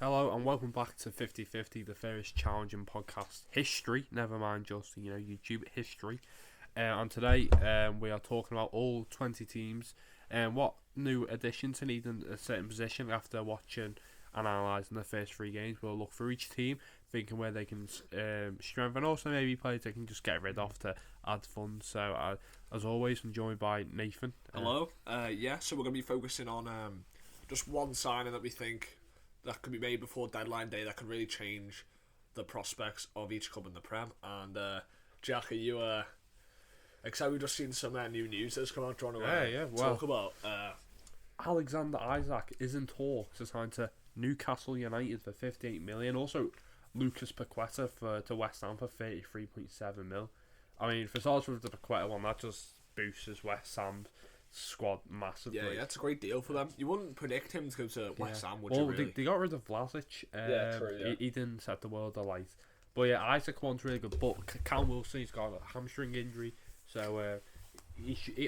Hello and welcome back to 50/50, the fairest challenging podcast history, never mind just, YouTube history. And today we are talking about all 20 teams and what new additions to need in a certain position after watching and analysing the first three games. We'll look for each team, thinking where they can strengthen, also maybe players they can just get rid of to add fun. So as always, I'm joined by Nathan. Hello. So we're going to be focusing on just one signing that we think that could be made before deadline day that could really change the prospects of each club in the Prem. And Jack, are you excited? We've just seen some new news that's come out. Do you want to talk about? Alexander Isak is in talks to sign to Newcastle United for 58 million. Also, Lucas Paqueta to West Ham for 33.7 mil. I mean, for starters with the Paqueta one, that just boosts West Ham's squad massively. Yeah, it's a great deal for them. You wouldn't predict him to go to West Ham, would you? Really? They got rid of Vlasic. True. He didn't set the world alight. But yeah, Isaac one's really good. But Callum Wilson, he's got a hamstring injury. So,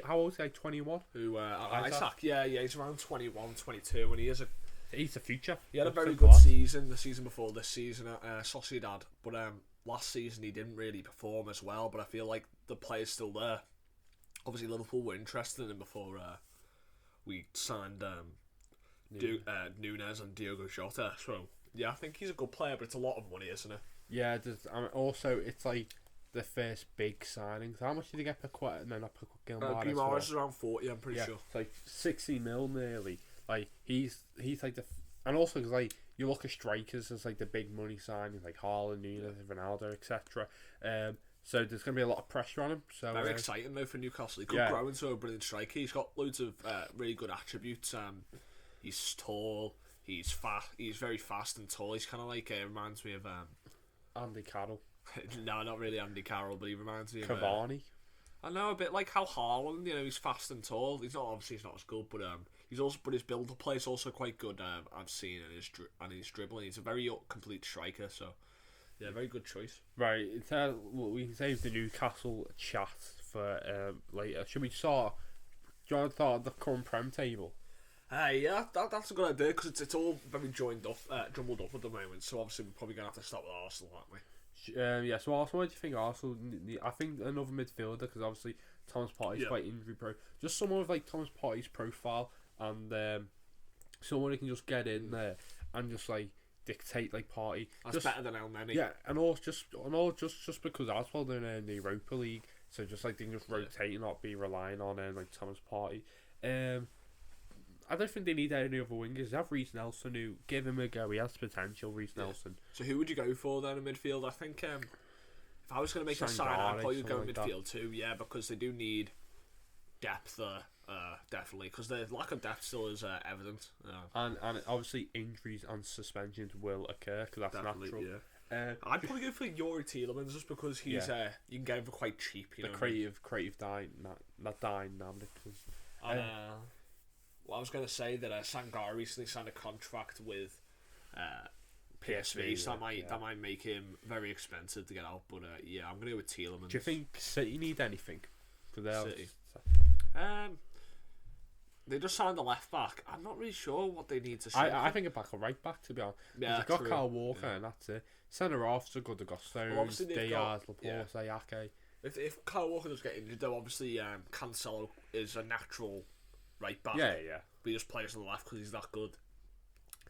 how old is he? Like 21? Isaac? Yeah, he's around 21, 22, and he's the future. He had a very good season the season before this season at Sociedad, but last season he didn't really perform as well. But I feel like the player's still there. Obviously, Liverpool were interested in him before we signed Nunes and Diogo Jota. So yeah, I think he's a good player, but it's a lot of money, isn't it? Yeah, also it's like the first big signing. So how much did he get per quarter? No, not per quarter. Guimaraes is around 40, I'm pretty sure. It's like 60 mil nearly. Like he's like and also cause like you look at strikers as like the big money signings like Haaland, Nunes, Ronaldo, etc. So there's going to be a lot of pressure on him. So very exciting though for Newcastle. He could grow into a brilliant striker. He's got loads of really good attributes. He's tall. He's fast. He's very fast and tall. He's kind of like reminds me of Andy Carroll. No, not really Andy Carroll, but he reminds me of Cavani. I know, a bit like how Haaland. He's fast and tall. He's not as good, but his build-up play is also quite good. I've seen and his dribbling. He's a very complete striker. So. Yeah, very good choice. Right, we can save the Newcastle chat for later. Should we start? Do you want to start at the current Prem table? Yeah, that's a good idea because it's all very jumbled up at the moment. So obviously we're probably gonna have to start with Arsenal, aren't we? So Arsenal, what do you think? Arsenal, I think another midfielder because obviously Thomas Partey's quite injury prone. Just someone with like Thomas Partey's profile and someone who can just get in there and just like dictate like Partey. That's better than El Neni. Yeah, and just because Arsenal they're in the Europa League, so just like they can just rotate and not be relying on like Thomas Partey. I don't think they need any other wingers. They have Reece Nelson who give him a go. He has potential. Reece Nelson. So who would you go for then in midfield? I think if I was going to make a sign, I'd probably go in midfield too. Yeah, because they do need depth there. Definitely, because the lack of depth still is evident. And obviously injuries and suspensions will occur because that's natural. Yeah. I'd probably go for Yuri Tielemans just because he's you can get him for quite cheap. You know creative dynamic. Well, I was going to say that Sangare recently signed a contract with PSV, so that might make him very expensive to get out. But I'm going to go with Tielemans. Do you think City need anything for their City? They just signed the left back. I'm not really sure what they need to say. I think a back or right back, to be honest. Yeah, they've got Kyle Walker and that's it. Centre halves are good. They've got Stones, Diaz, Laporte, Ayake. If Kyle Walker does get injured, though, obviously Cancelo is a natural right back. Yeah. But he just plays on the left because he's that good.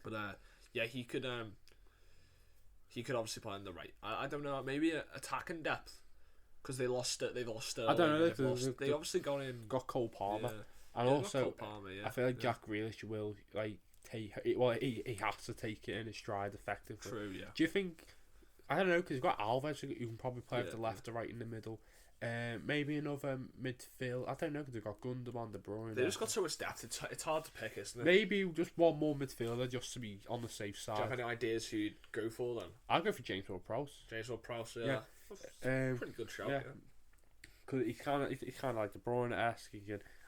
But he could obviously play on the right. I don't know. Maybe attacking depth because they lost. I don't know. They obviously got Cole Palmer. Yeah. And also, Palmer, I feel like Jack Grealish will like take it. Well, he has to take it in his stride effectively. True, yeah. Do you think? I don't know because you've got Alves who can probably play to the left or right in the middle. Maybe another midfield. I don't know because they've got Gundogan, De Bruyne. They just got so much depth. It's hard to pick, isn't it? Maybe just one more midfielder just to be on the safe side. Do you have any ideas who you'd go for then? I'll go for James Ward-Prowse. Yeah. Pretty good shout. Yeah. Because he's kind of like De Bruyne-esque.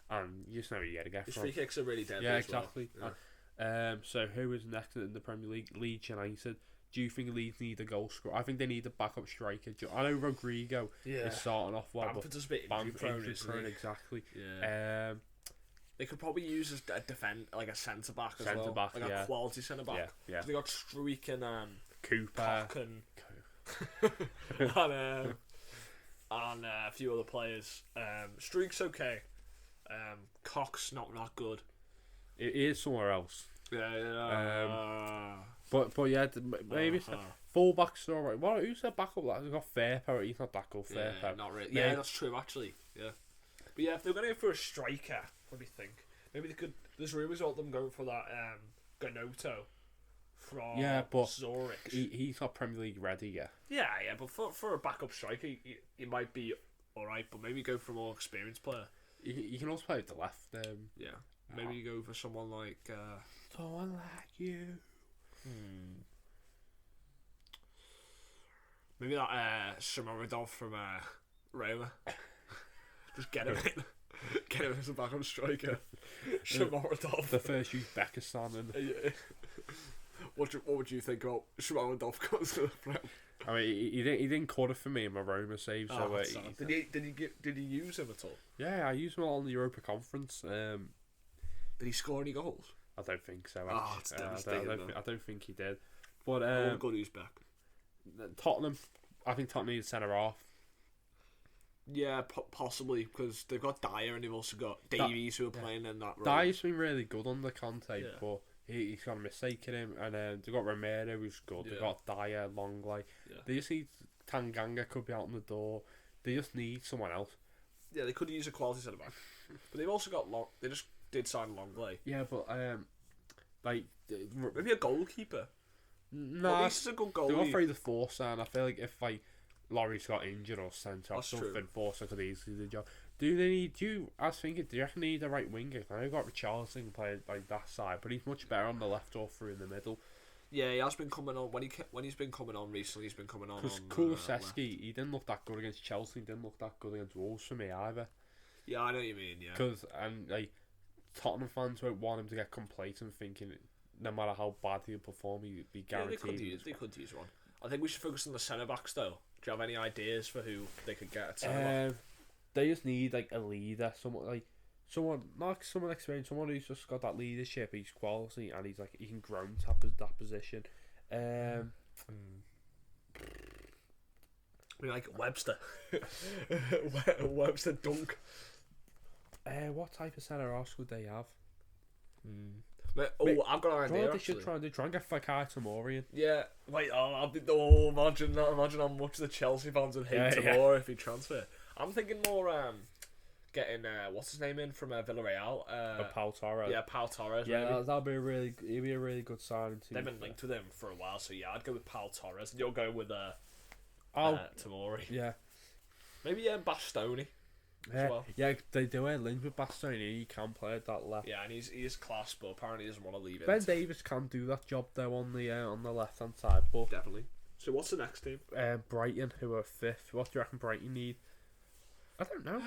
And you just know what you get to get his from. free kicks are really deadly. Yeah, exactly. Well. So who is next in the Premier League? Leeds United. Do you think Leeds need a goal scorer? I think they need a backup striker. I know Rodrigo is starting off well, Bamford's a bit injury prone, exactly. Yeah. They could probably use as a like a centre back as well, Centre-back, like a quality centre back. Yeah. They got Streak and Cooper. Cock and a few other players. Streak's okay. Cock's not that good. It is somewhere else. Yeah. But yeah, maybe fullback's alright. Well, who's their backup? Like, they've got Fairpower. He's not that good. Fairpower. Not really. Yeah, that's true actually. Yeah. But yeah, if they're going to go for a striker, what do you think? Maybe they could. There's rumours about them going for that Ganoto from Zurich. He's not Premier League ready yet. Yeah, but for a backup striker, he might be alright. But maybe go for a more experienced player. You can also play with the left. Yeah. Maybe you go for someone like. Someone like you. Maybe that Shimorodov from Roma. Just get him in. Get him as a backup striker. Shimorodov. The first Uzbekistan. What would you think about Shimorodov goes to the Prem? I mean, he didn't cut it for me in my Roma save. So did he use him at all? Yeah, I used him all in the Europa Conference. Did he score any goals? I don't think so. It's devastating. I don't think he did. But good who's back. Tottenham. I think Tottenham need centre half. Yeah, possibly because they've got Dyer and they've also got Davies who are playing in that role. Dyer's been really good under Conte, but he's got a mistake in him. And they've got Romero who's good. They've got Dyer, Longley. Yeah. They just need Tanganga could be out on the door. They just need someone else. Yeah, they could use a quality centre back, but they've also got They just did sign Longley. Yeah, but like maybe a goalkeeper. No, this is a good goalie. They're afraid of Forster, and I feel like if Laurie's got injured or sent off something, true. Forster could easily do the job. Do you reckon they need a right winger? I know you've got Richarlison playing like that side, but he's much better on the left or through in the middle. Yeah, he has been coming on when he's been coming on recently. He's been coming on. Because Kulusevski, he didn't look that good against Chelsea. He didn't look that good against Wolves for me either. Yeah, I know what you mean. Yeah. Because Tottenham fans won't want him to get complacent, thinking no matter how bad he'll perform, he'd be guaranteed. They could use one. I think we should focus on the centre backs though. Do you have any ideas for who they could get at centre back? They just need a leader, someone experienced, someone who's just got that leadership. He's quality and he can grow into that position. Like Webster, Webster Dunk. What type of centre half would they have? I've got an idea. They should try and get Fakayo Tomori in. Yeah, imagine that. Imagine how much the Chelsea fans would hate Tomori if he transferred. I'm thinking more getting what's his name in from Villarreal. Pau Torres. Yeah, Pau Torres. Yeah, that'd be a really good signing too. They've been linked with him for a while, so yeah, I'd go with Pau Torres. And you'll go with Tomori. Yeah, maybe Bastoni. Well. Yeah, they do a link with Bastoni. He can play at that left. Yeah, and he's class, but apparently he doesn't want to leave it. Ben Davies can do that job though on the left hand side, but definitely. So what's the next team? Brighton, who are fifth. What do you reckon Brighton need? I don't know.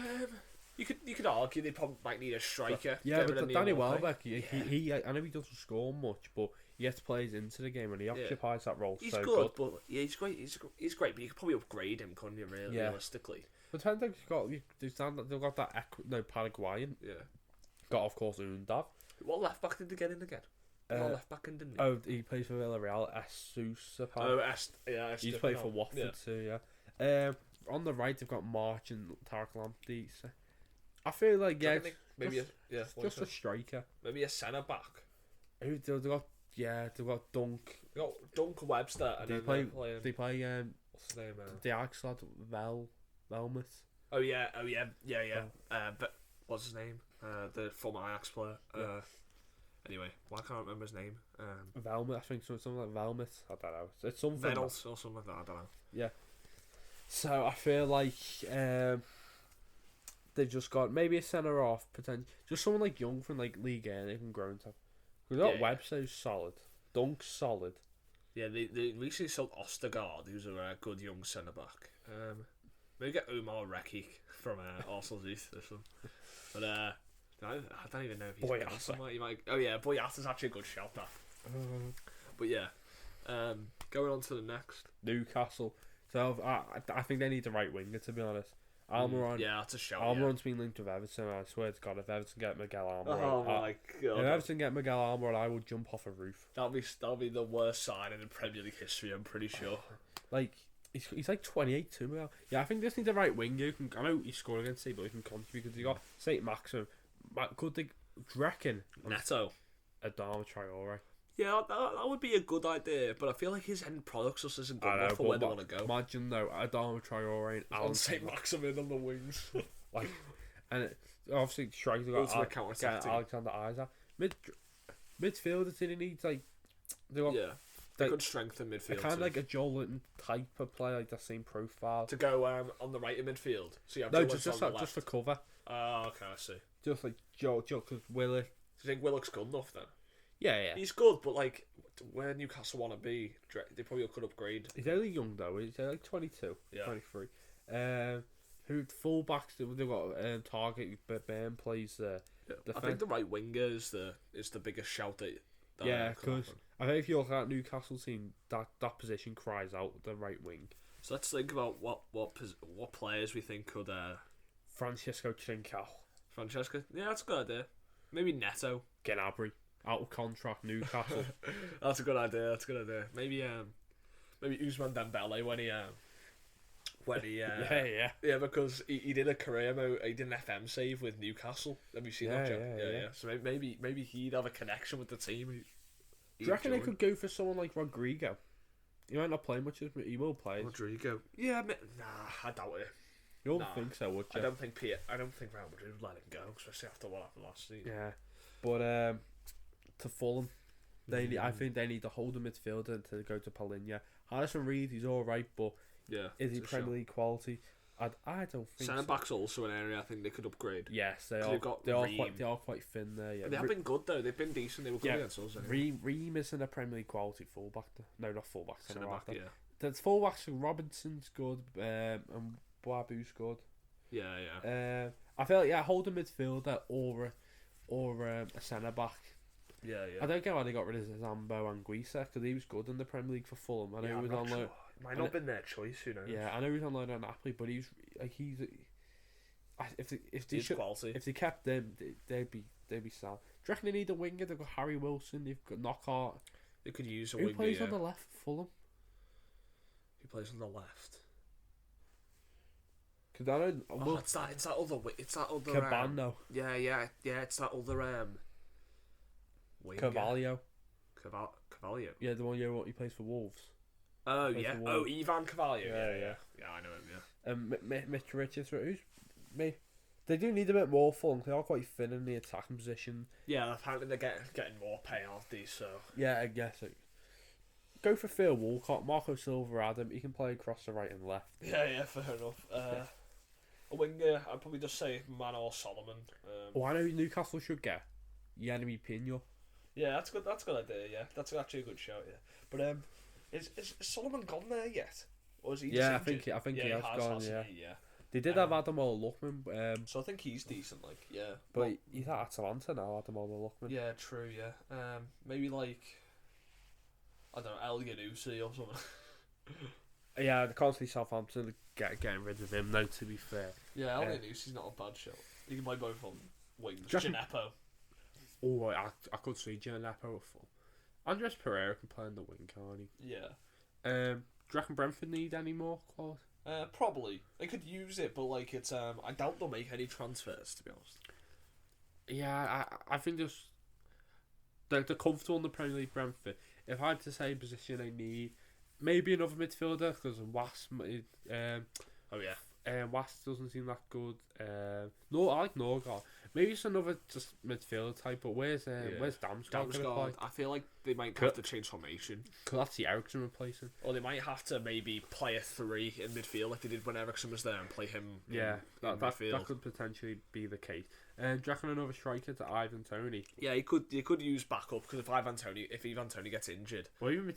You could argue they probably might need a striker. Yeah, but Danny Welbeck, he I know he doesn't score much, but he gets plays into the game and he occupies that role. He's so good, but he's great. He's great, but you could probably upgrade him, couldn't you? Realistically. But they've got that Paraguayan. Yeah. Got of course Undav. What left back did they get in again? Left back in, didn't he? Oh, he plays for Villarreal. He's played for Watford too. Yeah. On the right they've got March and Tarek Lamptey. So I feel like maybe just a striker. Maybe a centre back. They've got Dunk. They got Dunk Webster and they play what's his name? The Ajax lad Velmuth. Oh yeah. But what's his name? The former Ajax player. Anyway, why can't I remember his name? Velmuth, I think something like Velmuth. I don't know. It's something. Venels or something like that. I don't know. Yeah. So I feel like they've just got maybe a centre off potential, just someone like Young from League A they can grow into. We've got Webster's solid, Dunk's solid. Yeah, they recently sold Ostergaard, who's a good young centre back. Maybe get Umar Rekik from Arsenal's youth this one. But I don't even know if he's Boyatta's actually a good shout. That. But yeah, going on to the next Newcastle. So I think they need the right winger, to be honest. Almiron. Yeah, that's a shout. Almiron's been linked with Everton. I swear to God, if Everton get Miguel Almiron, Oh my god! if Everton get Miguel Almiron, I would jump off a roof. That'll be the worst signing in Premier League history. I'm pretty sure. Like he's like 28 too now. Yeah, I think they just need the right wing. I know he's scored against City, but he can contribute because he got Saint Maxim. Could they reckon Neto? Adama Traore. Yeah, that would be a good idea, but I feel like his end product just isn't good enough for where they want to go. Imagine though, Adama Traore and Alan St. Maximin on the wings. like, and obviously strikers got Alexander Isaac. Midfielders didn't need like they could strengthen midfield. Kind of like a Joel Linton type of player, like the same profile to go on the right in midfield. So you have just for cover. Oh, okay, I see. Just like Joe, because Willock. Do you think Willock's good enough then? Yeah. He's good, but like where Newcastle want to be, they probably could upgrade. He's only young though. He's like 22, 23. Who fullbacks? They've got Target, but Ben plays there. I think the right winger is the biggest shout that because I think if you look at Newcastle team, that position cries out the right wing. So let's think about what players we think could. Francisco Trincao. Francesco, yeah, that's a good idea. Maybe Neto. Gnabry. Out of contract, Newcastle. That's a good idea. Maybe Ousmane Dembele when he because he did a career mode. He did an FM save with Newcastle. Have you seen that? Yeah. So maybe he'd have a connection with the team. Do you reckon they could go for someone like Rodrigo? He might not play much, but he will play. Rodrigo. Yeah, I doubt it. You don't think so, would you? I don't think Real Madrid would let him go, especially after what happened last season. Yeah, but to Fulham, I think they need to hold a midfielder to go to Palinha. Harrison Reed, he's all right, but is he Premier League quality? I don't think. Centre back's also an area I think they could upgrade. Yes, they are quite thin there. Yeah, they have been good though. They've been decent. They were good against us. Ream isn't a Premier League quality fullback. No, not fullback. Centre back. Yeah, there's fullbacks. Robinson's good, and Boabu's good. Yeah. I feel like hold a midfielder or a centre back. Yeah. I don't get why they got rid of Zambo and Guisa because he was good in the Premier League for Fulham. I know he was on loan. Might not have been their choice, who knows? Yeah, I know he was on loan at Napoli, but he's if they kept them, they'd be sad. Do you reckon they need a winger? They've got Harry Wilson. They've got Knockout. They could use a winger. Who plays on the left for Fulham? Who plays on the left? Because I don't. It's that other. Cabano. Yeah. It's that other winger. Carvalho. Carvalho. Yeah, the one he plays for Wolves. Oh yeah. Oh, Ivan Carvalho. Yeah. Yeah, I know him. Yeah. Mitch Richards. They do need a bit more fun. They are quite thin in the attacking position. Yeah, apparently they're getting more penalties. So yeah, I guess. Go for Phil Walcott, Marco Silva, Adam. He can play across the right and left. Yeah, fair enough. A winger, I'd probably just say Manor Solomon. I know Newcastle should get Yanemi Pino. Yeah, that's good. That's a good idea. Yeah, that's actually a good shout. Yeah, but is Solomon gone there yet? Or is he? Yeah, I think he has gone. Yeah. They did have Adam Lookman. So I think he's decent. Like, yeah, but he's at Atalanta now. Adam Lookman. Yeah, true. Yeah. Maybe like I don't know, El Yanusi or something. Yeah, I can't see Southampton getting rid of him, though, to be fair. Yeah, El Yanusi's not a bad shout. You can play both on wings. Gineppo. Oh, I could see Gineppo at full. Andres Pereira can play on the wing, can't he? Yeah. Do you reckon Brentford need any more quality? Probably. They could use it, but like it's I doubt they'll make any transfers, to be honest. Yeah, I think just they're comfortable in the Premier League. Brentford. If I had to say position they need, maybe another midfielder because Wasp. Wasp doesn't seem that good. No, I like Norgard. Maybe it's another just midfielder type. But where's Damsgaard going to play? I feel like they might have to change formation. Because that's the Ericsson replacing. Or they might have to maybe play a 3 in midfield like they did when Ericsson was there and play him. That could potentially be the case. Do you reckon another striker to Ivan Toney? Yeah, you could use backup because if Ivan Toney gets injured, or even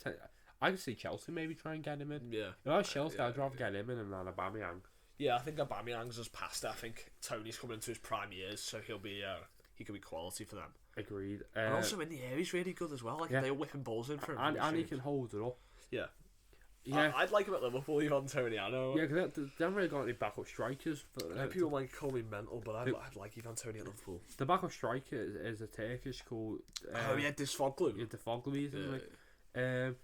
I could see Chelsea maybe try and get him in. Yeah, if I was Chelsea, I'd rather get him in than Aubameyang. Yeah, I think Aubameyang's just past it. I think Tony's coming into his prime years, so he could be quality for them. Agreed. And also in the air, he's really good as well. Like they're whipping balls in for him. And he can hold it up. Yeah. Yeah. I'd like him at Liverpool, Ivan Toney. Yeah, because they haven't really got any backup strikers. But, People might call me mental, but I'd like Ivan Toney at Liverpool. The backup striker is a Turkish called... Disfoglu. Yeah, Disfoglu, isn't it?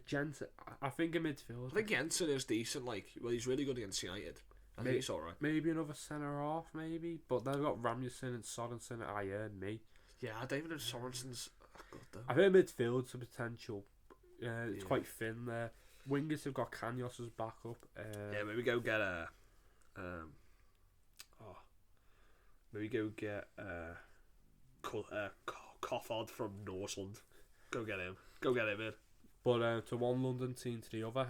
Jensen. I think in midfield. I think Jensen is decent. He's really good against United. I think he's alright. Maybe another centre half, maybe. But they've got Ramsson and Sorensen at me. Yeah, David and Sorensen's good though. I think midfield's a potential. It's quite thin there. Wingers have got Kanyos as backup. Maybe go get maybe go get Cofford from Northland. Go get him in. But to one London team to the other,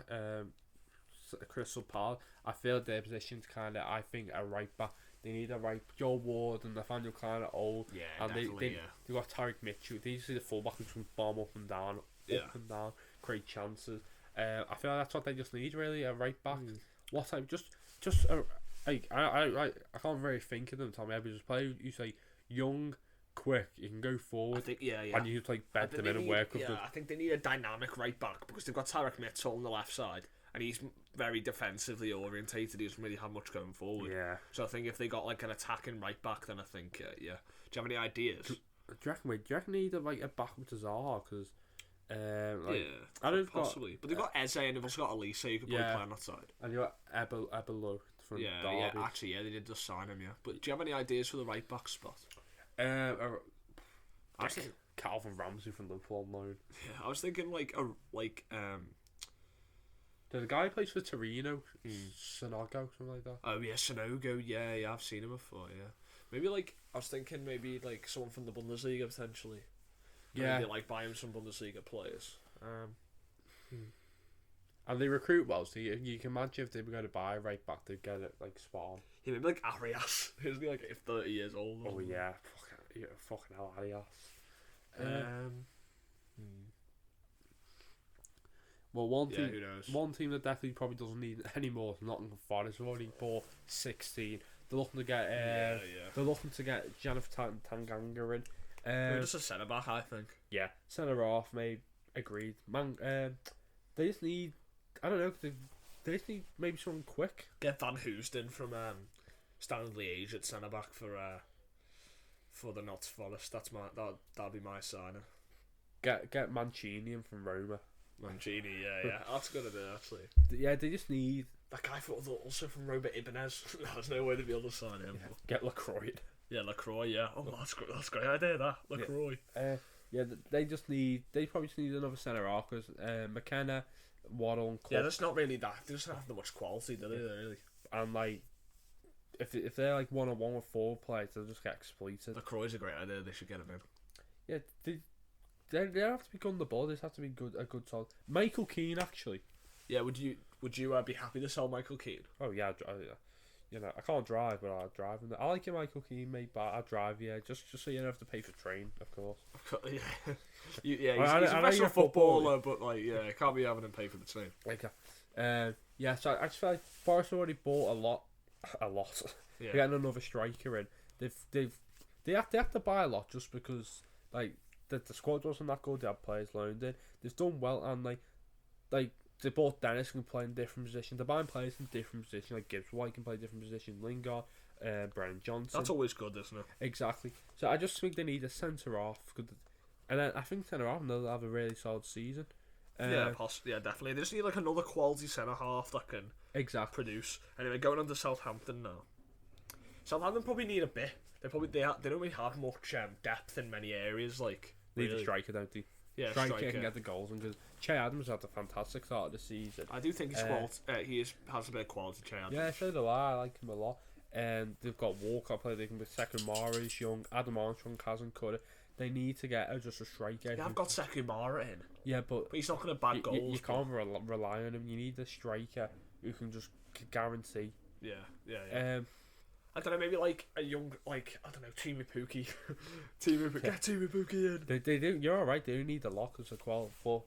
Crystal Palace, I feel their position's kind of, I think, a right back. They need a right. Joe Ward and Nathaniel kind of old. Yeah, and definitely. They've got Tarek Mitchell. They see the fullback who can bomb up and down, create chances. I feel like that's what they just need, really, a right back. What type? Just I can't really think of them. Tommy, I just play. You say young, quick. You can go forward. I think And you can bed them in and work with them. I think they need a dynamic right back because they've got Tarek Mitchell on the left side, and he's very defensively orientated. He doesn't really have much going forward. Yeah. So I think if they got an attacking right back, then I think Do you have any ideas? Do you reckon they need a backup to Zaha? Because I don't possibly. But they've got Eze and they've also got Elise who could probably play on that side. And you got Ebelo from Derby. Actually, they did just sign him. Yeah. But do you have any ideas for the right back spot? Calvin Ramsey from Liverpool on loan. Yeah, I was thinking There's a guy who plays for Torino, Sonogo, something like that. Oh yeah, Sonogo. Yeah, I've seen him before. Yeah, maybe I was thinking maybe someone from the Bundesliga potentially. Yeah, maybe buying some Bundesliga players. And they recruit well, so you can imagine if they were going to buy right back, they'd get it spot on. Yeah, maybe Arias, who's 30 years old. Oh yeah, fucking hell, Arias. Well, one team that definitely probably doesn't need any more is Nottingham Forest. They've already bought 16. They're looking to get They're looking to get Jonathan Tanganga in. Just a centre back, I think. Yeah, centre half, maybe. Agreed. Man, they just need. I don't know. They just need maybe someone quick. Get Van Houston from Standard Liège at centre back for the Notts Forest. That'll be my signing. Get Mancini in from Roma. Mancini, yeah, that's a good idea actually. Yeah, they just need that guy also from Robert Ibanez. There's no way they'd be able to sign him. Yeah. Get Lacroix. Yeah, Lacroix. Yeah. Oh, that's great idea. That Lacroix. They probably just need another centre half because McKenna, Waddle, and Cook. Yeah, that's not really that. They just don't have that much quality, do they? Really. And if they're 1-on-1 with 4 players, they'll just get exploited. Lacroix's a great idea. They should get him in. Yeah, they have to be good on the ball. They have to be a good solid. Michael Keane, actually. Yeah, would you be happy to sell Michael Keane? Oh yeah, I can't drive, but I'll drive him. I like your Michael Keane, mate, but I'll drive. Yeah, just so you don't have to pay for train, of course. Yeah, he's a professional footballer, but can't be having him pay for the train. Yeah, so I just feel like Forest already bought a lot. Yeah. Getting another striker in, they have to buy a lot just because the squad wasn't that good. They had players loaned in. They've done well, and they bought Dennis who can play in different positions. They're buying players in different positions, like Gibbs White can play different positions, Lingard, Brennan Johnson. That's always good, isn't it? Exactly. So I just think they need a centre half, and then I think centre half they'll have a really solid season. Yeah, definitely. They just need another quality centre half that can produce. Anyway, going on to Southampton now. Southampton probably need a bit. They don't really have much depth in many areas. They need a striker, don't they? Yeah, striker can get the goals, and because Che Adams had a fantastic start of the season. I do think he's has a bit of quality. Che Adams. Yeah, so do I. I like him a lot. And they've got Walker play. They can be Sekumara is young. Adam Armstrong hasn't cut it. They need to get just a striker. Yeah, I've got Sekumara in. Yeah, but he's not going to bag goals. You can't rely on him. You need a striker who can just guarantee. Yeah. I don't know, maybe a young, Timu Pukki. Get Timu Pukki in. They do. You're alright. They do need a lot as a quality, but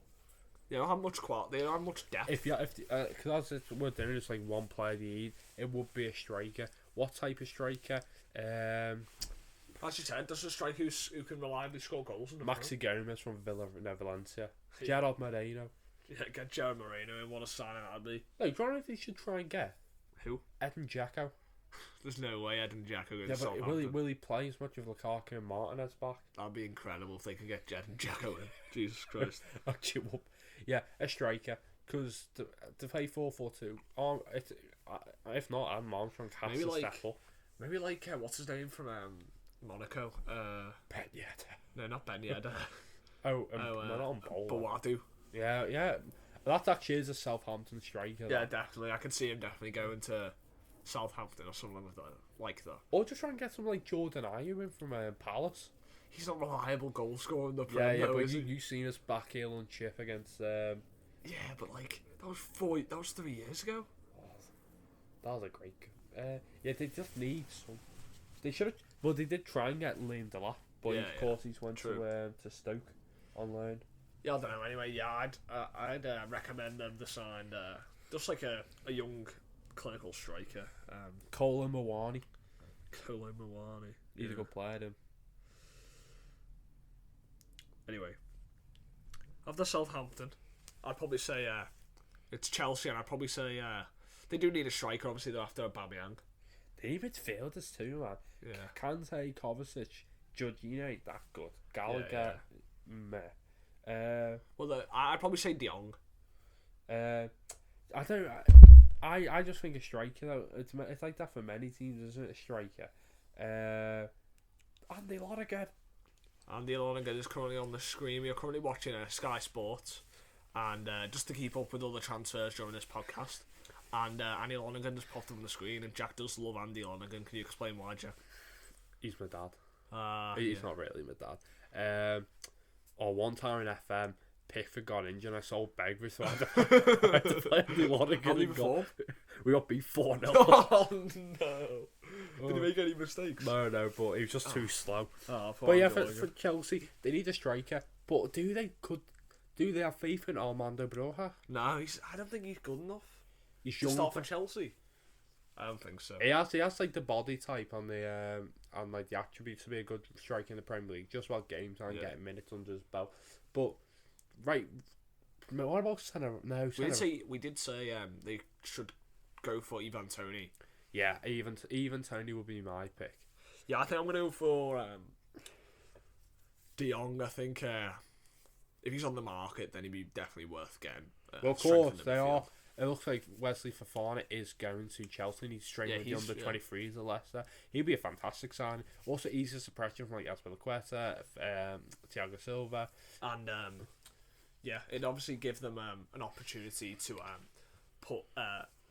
they don't have much quality. They don't have much depth. Because we're doing just one player they need, it would be a striker. What type of striker? As you said, there's a striker who can reliably score goals in the Maxi Gomez from Valencia. Gerard Moreno. Yeah, get Gerard Moreno in. What a signing that'd be. No, do you know if they should try and get? Who? Edin Dzeko. There's no way Ed and Jack are going Yeah, to but will he play as much of Lukaku and Martinez back? That'd be incredible if they could get Jed and Jacko in. Jesus Christ. Actually, well, yeah, a striker. Because to play 4-4-2, if not, Adam Armstrong has to step up. Maybe like, what's his name from Monaco? Ben Yedder. No, not Ben Yedder. Not on bowl. Bawadu. Yeah. That actually is a Southampton striker. Yeah, definitely. I can see him definitely going to Southampton or something like that. Or just try and get someone like Jordan Ayew in from Palace. He's not a reliable goal scorer in the Premier. Yeah, but you've seen us back heel and chip against. Yeah, but like that was 3 years ago. That was a great. Yeah, they just need some. They should have. Well, they did try and get Liam Delap, but of course he's went to Stoke on loan. Yeah, I don't know. Anyway, yeah, I'd recommend them to sign just like a young clinical striker. Kolo Muani. He's a good player, him. Anyway, after Southampton, I'd probably say it's Chelsea, and I'd probably say they do need a striker. Obviously, they're after Aubameyang. They need midfielders too, man. Yeah. Kante, Kovacic, Jorginho ain't that good. Gallagher, meh. Well, I'd probably say De Jong. I just think a striker though. It's like that for many teams, isn't it? A striker. Andy Lonergan. Andy Lonergan is currently on the screen. We are currently watching Sky Sports, and just to keep up with all the transfers during this podcast, and Andy Lonergan just popped up on the screen, and Jack does love Andy Lonergan. Can you explain why, Jack? He's my dad. He's not really my dad. One time in FM, Pickford got injured and I sold Begby, so I had to play Andy Lonergan. We got beat 4-0. Oh no. Did he make any mistakes? No, but he was just too slow. But yeah, for Chelsea, they need a striker. But do they have faith in Armando Broja? No, I don't think he's good enough. He's young to start for Chelsea. I don't think so. He has like the body type and the like the attributes to be a good striker in the Premier League. Just about game time, getting minutes under his belt. But right, what about centre? No, we did say they should go for Ivan Toney. Yeah, even Toney would be my pick. Yeah, I think I'm gonna go for De Jong. I think if he's on the market, then he'd be definitely worth getting. Well, of course they are. It looks like Wesley Fofana is going to Chelsea and he's training with the under-23s at Leicester. He'd be a fantastic sign. Also, easier suppression from like Azpilicueta, Thiago Silva. And, it'd obviously give them an opportunity to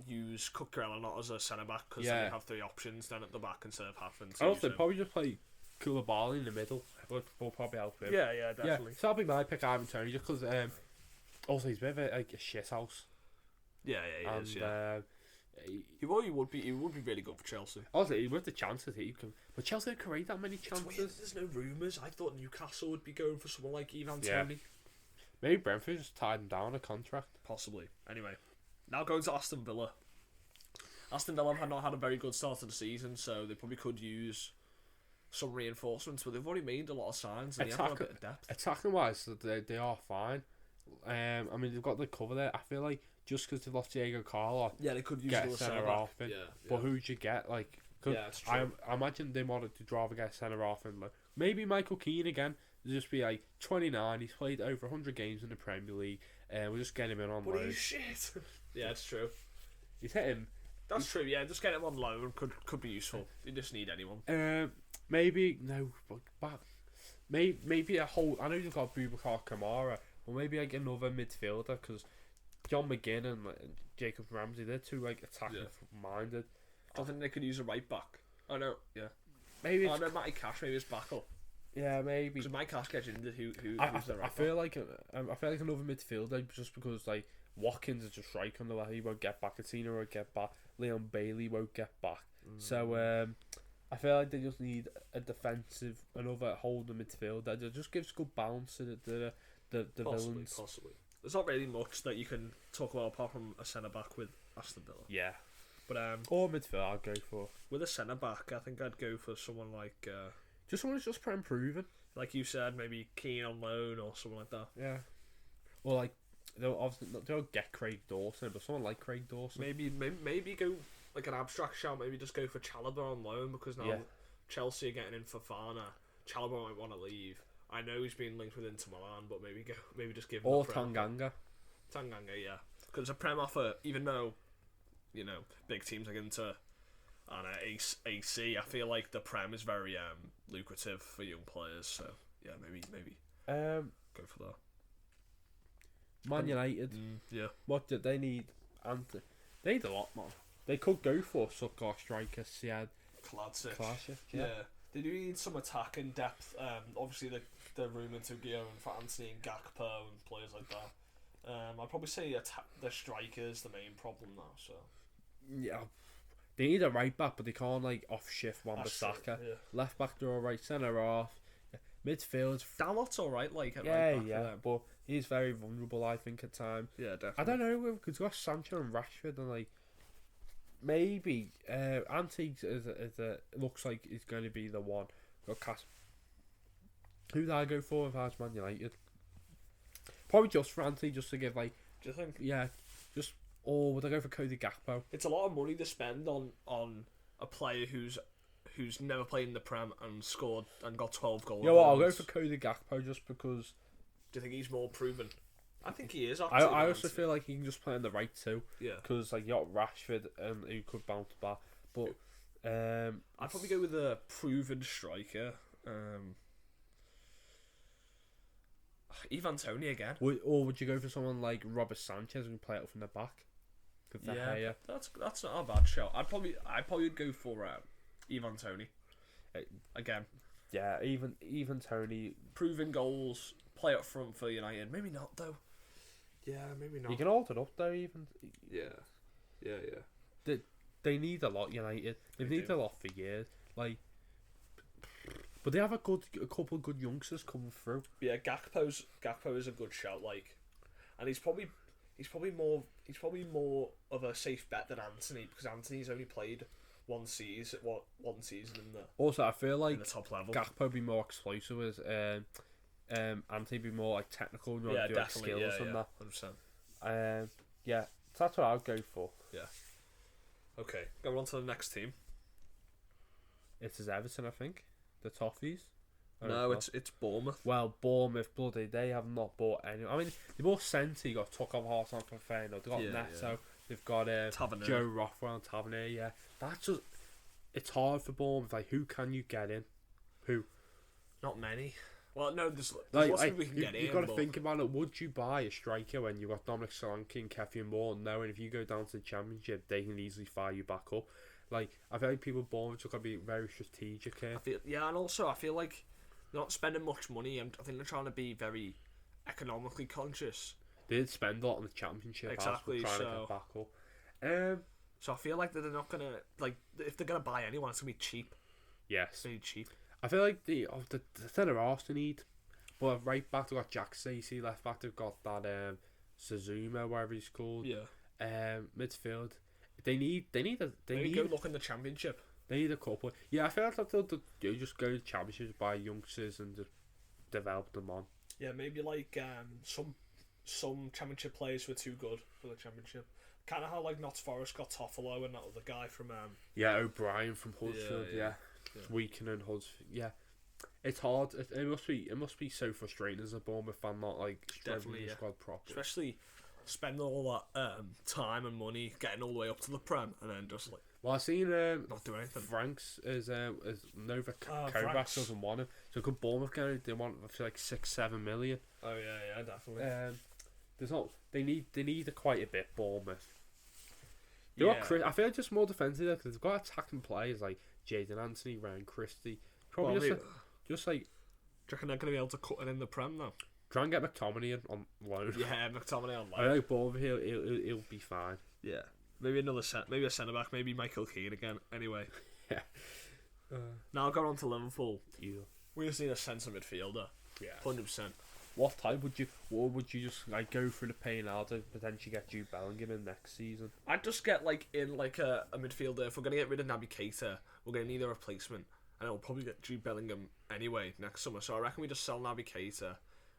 use Cucurella not as a centre-back because they have 3 options then at the back instead of having to. Also, probably just play Koulibaly in the middle. Will probably help him. Yeah, definitely. Yeah, so that'll be my pick, Ivan Toney, just because also he's a bit of a shithouse. Yeah, he is. Yeah, he would be really good for Chelsea. Also, with the chances he can, but Chelsea don't create that many chances. There's no rumours. I thought Newcastle would be going for someone like Ivan Toney. Maybe Brentford just tied him down on a contract. Possibly. Anyway, now going to Aston Villa. Aston Villa have not had a very good start to the season, so they probably could use some reinforcements, but they've already made a lot of signs and they have a bit of depth. Attacking wise, they are fine. I mean, they've got the cover there. I feel like just because they've lost Diego Carlo, they could use a centre half in. But who'd you get? Like, that's true. I imagine they wanted to rather get a centre half in. Like, maybe Michael Keane again. Just be like 29. He's played over 100 games in the Premier League. We'll just get him in on loan. But he's shit. Yeah, it's true. He's hit him. That's true. Yeah, just get him on loan could be useful. You just need anyone. Maybe a whole. I know you've got Boubacar Kamara, but maybe like another midfielder because John McGinn and Jacob Ramsey, they're too like attacking minded. I think they could use a right back. I know. Yeah. Maybe. I know Matty Cash. Maybe it's Backel. Yeah, maybe. Because Matty Cash gets injured. Who's the right back? I feel like another midfielder just because like Watkins is just right on the way. He won't get back. Katina won't get back. Leon Bailey won't get back. So I feel like they just need a defensive, another holding midfielder that just gives good balance to the villains. Possibly. There's not really much that you can talk about apart from a centre back with Aston Villa. Yeah. But or midfield I'd go for. With a centre back, I think I'd go for someone like Just someone who's just improving. Like you said, maybe Keane on loan or something like that. Yeah. Or like they'll get Craig Dawson, but someone like Craig Dawson. Maybe go like an abstract shout. Maybe just go for Chalobah on loan because now Chelsea are getting in Fofana. Chalobah might want to leave. I know he's been linked with Inter Milan, but maybe just give him or Tanganga. Tanganga, yeah, because a Prem offer, even though big teams like Inter and AC, I feel like the Prem is very lucrative for young players. So yeah, maybe go for that. Man United, what did they need? They need a lot more. They could go for sucker striker Siad Classic. Yeah. They do need some attacking depth. Obviously the rumour to Gio and Fancy and Gakpo and players like that. I'd probably say the striker's the main problem now. So yeah, they need a right back, but they can't like off shift Wan-Bissaka. Yeah. Left back they're alright, centre half, midfield. Dalot's alright, like at yeah, right back but he's very vulnerable, I think, at times. Yeah, definitely. I don't know because we've got Sancho and Rashford and like maybe Antiques looks like he's going to be the one. Got Cass. Who do I go for if I was Man United? Probably just for Anti, just to give like. Do you think? Yeah, just or would I go for Cody Gakpo? It's a lot of money to spend on a player who's never played in the Prem and scored and got 12 goals. Yeah, well, I'll go for Cody Gakpo just because. Do you think he's more proven? I think he is. I also feel like he can just play on the right too. Yeah. Because like you got Rashford who could bounce back, but I'd probably go with a proven striker. Ivan Toney again. Would you go for someone like Robert Sanchez and play it up from the back? Yeah, that's not a bad shot. I'd probably would go for Ivan Toney again. Yeah, even Toney. Proven goals, play up front for United. Maybe not though. Yeah, maybe not. You can hold it up though, even. Yeah. They need a lot, United. They've needed a lot for years. Like, but they have a couple of good youngsters coming through. Yeah, Gakpo is a good shout. Like, and he's probably more of a safe bet than Anthony because Anthony's only played one season in the. Also, I feel like in the top level. Gakpo be more explosive as Anthony be more like technical and do like skills and that. 100%. Yeah, so that's what I'd go for. Yeah. Okay, going on to the next team. It is Everton, I think. The Toffees. No, it's Bournemouth. Well, Bournemouth, bloody, they have not bought any. I mean, they bought Senti, got took off Hartnell for Feyenoord. They've got Neto, they've got Joe Rothwell and Tavernier. Yeah, that's just. It's hard for Bournemouth. Like, who can you get in? Who? Not many. Well, no, there's lots of people we can get in. You've got to think about it. Would you buy a striker when you've got Dominic Solanke and Kevin Moore, knowing if you go down to the Championship, they can easily fire you back up? Like, I feel like people at Bournemouth have got to be very strategic here. And also I feel like they're not spending much money. I think they're trying to be very economically conscious. They did spend a lot on the Championship. Exactly. Trying to get back up. So I feel like that they're not gonna if they're gonna buy anyone, it's gonna be cheap. Yes. Very cheap. I feel like the centre half they need, but right back they've got Jack Stacey. Left back they've got that Suzuma, whatever he's called. Yeah. Midfield. They need go look in the Championship. They need a couple. Yeah, I feel like they'll just go to the Championships, buy youngsters and just develop them on. Yeah, maybe like some Championship players were too good for the Championship. Kind of how like Notts Forest got Toffolo and that other guy from O'Brien from Huddersfield. Yeah. Weaken and Huddersfield. Yeah, it's hard. It must be so frustrating as a Bournemouth fan, not like struggling the squad properly. Especially spending all that time and money getting all the way up to the Prem and then just like. Well, I've seen not do anything. Franks is Nova Kovac doesn't want him, so could Bournemouth get him? They want for like 6-7 million. Oh yeah, definitely. There's not. They need quite a bit. Bournemouth. I feel like just more defensive because they've got attacking players like Jadon Anthony, Ryan Christie. Probably just like. Do you reckon they're going to be able to cut it in the Prem now? Try and get McTominay on loan. Yeah, McTominay on loan. I think Bournemouth he'll be fine. Yeah, maybe a centre back, maybe Michael Keane again. Anyway, yeah. Now going on to Liverpool. Yeah. We just need a centre midfielder. Yeah, 100%. What type would you just like go through the pay now to potentially get Jude Bellingham in next season? I'd just get like a midfielder. If we're gonna get rid of Naby Keita, we're gonna need a replacement. and it'll probably get Jude Bellingham anyway next summer. So I reckon we just sell Naby Keita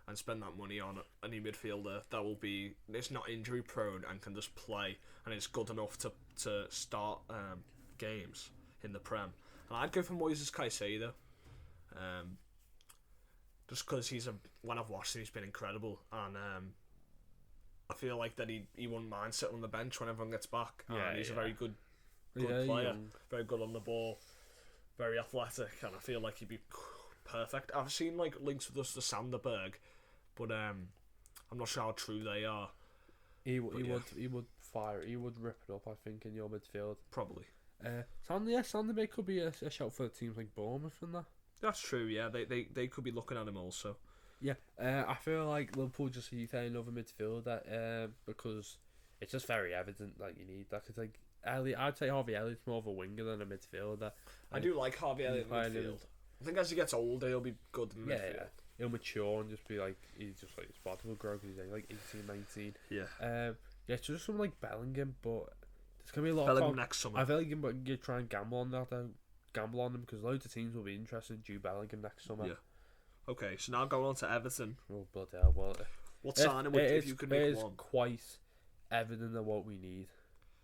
and spend that money on a new midfielder that will be it's not injury prone and can just play and is good enough to start games in the Prem. And I'd go for Moises Caicedo, just because when I've watched him, he's been incredible, and I feel like that he wouldn't mind sitting on the bench when everyone gets back. And he's a very good player, very good on the ball, very athletic, and I feel like he'd be perfect. I've seen like links with us to Sanderberg, but I'm not sure how true they are. He would rip it up, I think, in your midfield. Probably. Sanderberg could be a shout for teams like Bournemouth and that. That's true, yeah. They could be looking at him also. Yeah, I feel like Liverpool just need another midfielder because it's just very evident that you need that. Cause like I'd say Harvey Elliott's more of a winger than a midfielder. I do like Harvey Elliott in midfield. I think as he gets older, he'll be good in midfield. Yeah, he'll mature and just be like his body will grow because he's like 18, 19. Yeah. It's just something like Bellingham, but there's gonna be a lot Bellingham next summer. I feel like you try and gamble on that though. Gamble on them because loads of teams will be interested in Jude Bellingham next summer. Yeah. Okay, so now going on to Everton. Oh bloody hell! Well, what signing if you could make one? It's quite evident of what we need.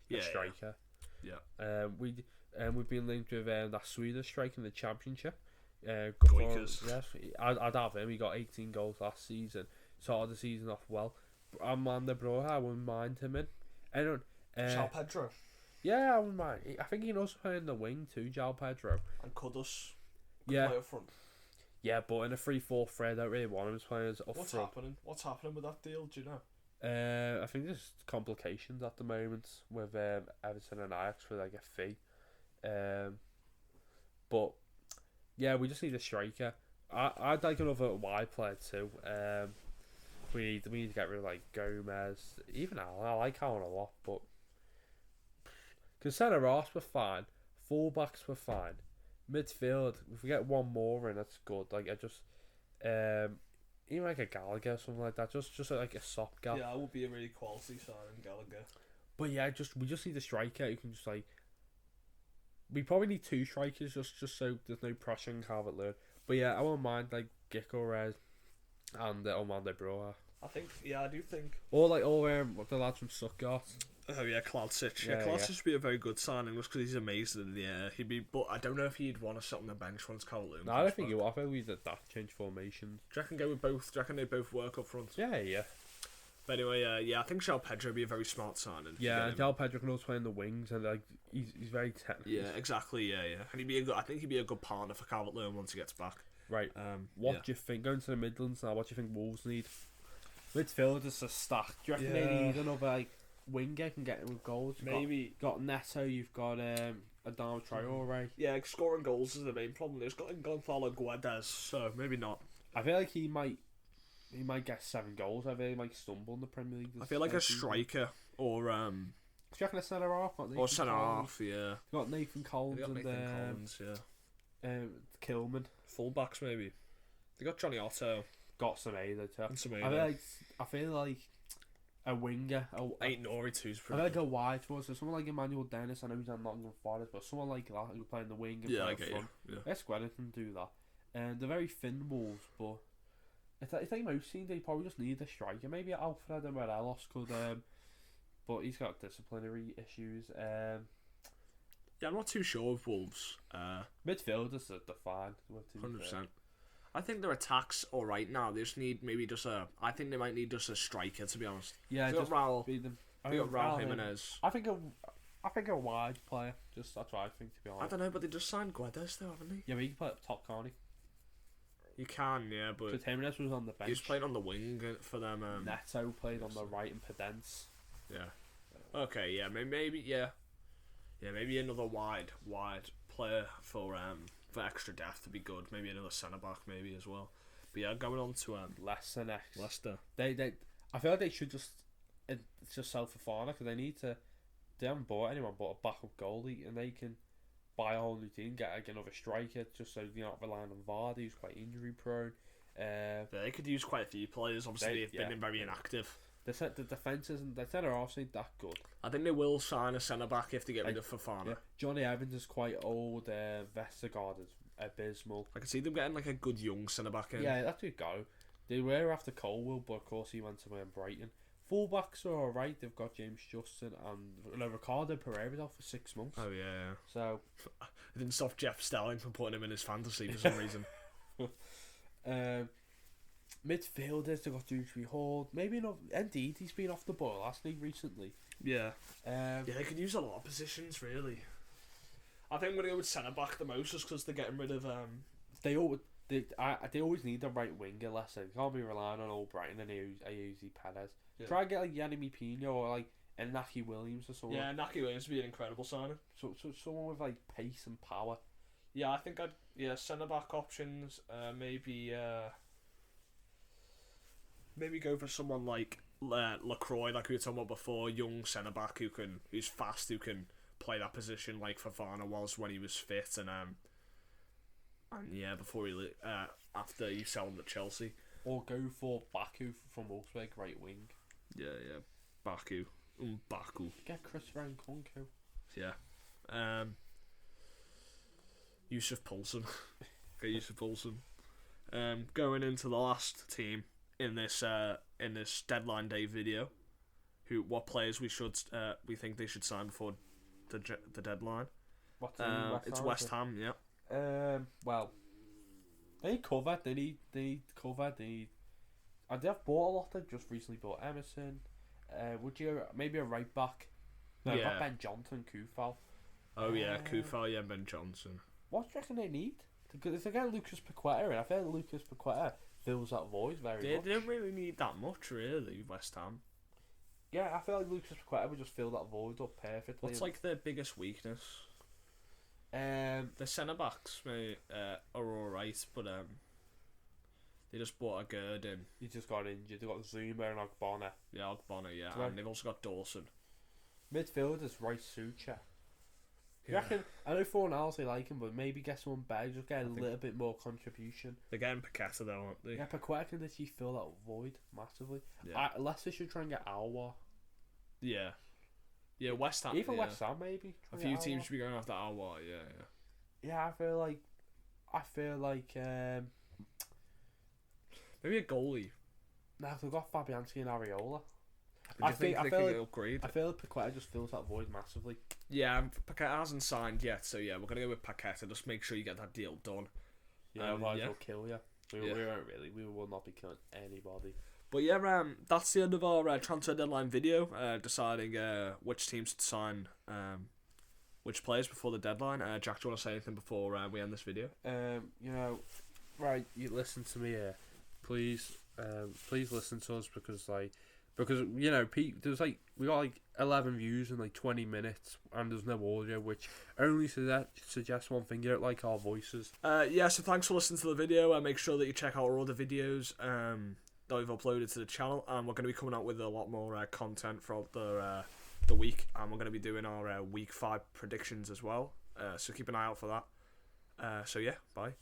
A striker. Yeah. We've been linked with that Swedish striker in the Championship. Goikers. Yes, I'd have him. He got 18 goals last season. Started the season off well. Amanda Broha, I wouldn't mind him in. Anyone? João Pedro. Yeah, I wouldn't mind. I think he can also play in the wing too, João Pedro. And Kudus. Yeah. Play up front. Yeah, but in a 3-4 thread, I don't really want him as playing as up front. What's happening with that deal? Do you know? I think there's complications at the moment with Everton and Ajax for like a fee. But yeah, we just need a striker. I'd like another wide player too. We need to get rid of like Gomez, even Allen. I like Allen a lot, but because centre halves were fine, fullbacks were fine, midfield if we get one more in, that's good. Like I just even like a Gallagher or something like that, just like a stopgap. Yeah, that would be a really quality signing, Gallagher. But yeah, we just need a striker who can just like. We probably need two strikers just so there's no pressure on Calvert-Lewin. But yeah, I won't mind like Gyökeres and Amanda Broha. I do think. Or like the lads from Stuttgart. Oh yeah, Kladsic. Yeah, Kladsic would be a very good signing just because he's amazing in the air. But I don't know if he'd want to sit on the bench once Calvert-Lewin. No, I don't think he will. I think we did that change formations. Do you reckon go with both? Do you reckon they both work up front? Yeah. But anyway, I think João Pedro would be a very smart signing. Yeah, João Pedro can also play in the wings and like he's very technical. Yeah, exactly. Yeah. And I think he'd be a good partner for Calvert-Lewin once he gets back. Right. What do you think? Going to the Midlands now, what do you think Wolves need? Midfielders are stacked. Do you reckon they need another like winger can get in with goals? Maybe. Got Neto, you've got Adama Traore. Yeah, scoring goals is the main problem. There's got Gonzalo Guedes, so maybe not. I feel like he might get 7 goals. I feel he might stumble in the Premier League. I feel like a striker or Do you reckon a centre half? Or centre half, yeah. You got Nathan Collins and Collins, Kilman. Fullbacks maybe. They got Johnny Otto. Got Semedo too. And Semedo. I feel like a winger. Ain't Nori two's pretty. I feel like a wide forward. So someone like Emmanuel Dennis. I know he's on Nottingham Forest, but someone like that who play in the wing and play up front. Esquerra can do that. And they're very thin Wolves, but I think most teams they probably just need a striker. Maybe Alfredo Morelos could, but he's got disciplinary issues. Yeah, I'm not too sure of Wolves. Midfielders are fine. 100%. I think their attack's alright now. They just need I think they might need just a striker, to be honest. Yeah, just Raul. They got Raul Jimenez. I think a wide player. That's what I think, to be honest. I don't know, but they just signed Guedes though, haven't they? Yeah, but he can play up top, can't he? You can, yeah, but so Jimenez was on the bench. He was playing on the wing for them. Neto played on the right and Pedence. Yeah. Okay, yeah, maybe maybe another wide player for extra depth to be good. Maybe another centre back, maybe as well. But yeah, going on to Leicester next. Leicester. They I feel like they should just sell for Fofana because they haven't bought anyone but a backup goalie, and they can buy a whole new team, get another striker, just so you're not relying on Vardy, who's quite injury prone. They could use quite a few players. Obviously, they've been very inactive. The defence isn't. The centre half ain't that good. I think they will sign a centre back if they get rid of Fofana. Yeah. Johnny Evans is quite old. Vestergaard is abysmal. I can see them getting like a good young centre back in. Yeah, that would go. They were after Colwell, but of course he went to Brighton. Fullbacks are alright. They've got James Justin and Ricardo Pereira off for 6 months. Oh yeah. So it didn't stop Jeff Stelling from putting him in his fantasy for some reason. Midfielders, they've got Dewsbury Hall. Maybe not. Indeed, he's been off the ball last league recently. Yeah. Yeah, they could use a lot of positions really. I think I'm gonna go with centre back the most, just because they're getting rid of. They always need a right winger. Listen, you can't be relying on old Brighton and Ayuzi Perez. Yeah. Try and get like Yanni Pino or like Naki Williams or something. Yeah, Naki Williams would be an incredible signing. So someone with like pace and power. Yeah, I think centre back options. Maybe go for someone like LaCroix, like we were talking about before, young centre back who's fast, who can play that position like Fofana was when he was fit, and yeah, before after you sell him to Chelsea, or go for Baku from Wolfsburg, right wing. Yeah, Baku. Get Chris Rankunku. Yeah. Yusuf Poulsen. Get Yusuf Poulsen. Going into the last team in this deadline day video, what players we think they should sign before the deadline. What team? It's West Ham. Yeah. Well, they need cover. They need cover. And they've bought a lot. They just recently bought Emerson. Would you maybe a right back? No, Yeah. not Ben Johnson, Kufal. Oh yeah, Kufal, yeah, Ben Johnson. What do you reckon they need? If they get Lucas Paqueta in, I feel like Lucas Paqueta fills that void very much. They don't really need that much, really, West Ham. Yeah, I feel like Lucas Paqueta would just fill that void up perfectly. What's like their biggest weakness? The centre backs are alright, but they just bought a Gerd in. He just got injured. They got Zuma and Ogbonna. Yeah, Ogbonna, yeah, and they've also got Dawson. Midfielders, Rice Sucha. You Yeah. reckon? I know Fornals they like him, but maybe get someone better. Just get a little bit more contribution. They're getting Paqueta though, aren't they? Yeah, Paqueta can literally fill that void massively. Yeah. Leicester should try and get Alwa. Yeah. Yeah, West Ham. Even yeah. West Ham maybe. A few teams should be going after Alwa, yeah. Yeah, I feel like Maybe a goalie. now they've got Fabianski and Areola. I think they could upgrade. I feel like Paqueta just fills that void massively. Yeah, Paqueta hasn't signed yet, so yeah, we're gonna go with Paqueta. Just make sure you get that deal done. Yeah, otherwise yeah. they'll kill you. We won't really. We will not be killing anybody. But yeah, that's the end of our transfer deadline video. Deciding which teams to sign, which players before the deadline. Jack, do you want to say anything before we end this video? Right, you listen to me here, please. Please listen to us because Pete, there's we got 11 views in 20 minutes and there's no audio, which only suggests one thing: you don't like our voices. Yeah. So thanks for listening to the video. Make sure that you check out our other videos that we've uploaded to the channel, and we're going to be coming out with a lot more content throughout the week, and we're going to be doing our week 5 predictions as well. So keep an eye out for that. So yeah, bye.